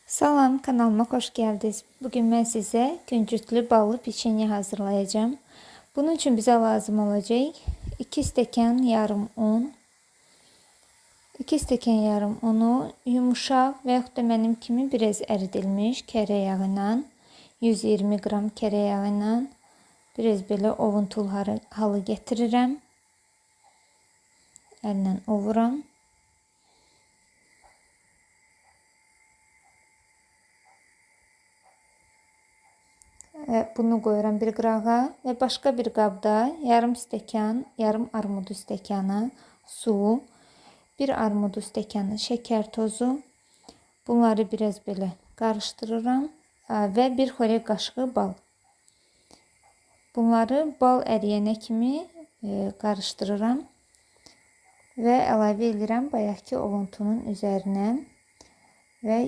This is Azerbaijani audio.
Salam, kanalıma hoş geldiniz. Bugün ben size küncütlü ballı peçenye hazırlayacağım. Bunun için bize lazım olacak 2 stəkan yarım un, 2 stəkan yarım unu yumuşaq və yaxud da mənim kimi biraz əridilmiş kərə yağı ilə, 120 qram kərə yağı ilə biraz belə ovuntul halı gətirirəm. Əllə ovuram. Bunu qoyuram bir qırağa və başqa bir qabda yarım stəkan, yarım armudu stəkanı su, bir armudu stəkanı şəkər tozu. Bunları biraz belə qarışdırıram və bir xörək qaşığı bal. Bunları bal əriyənə kimi qarışdırıram və əlavə edirəm bayaqki ovuntunun üzərinə və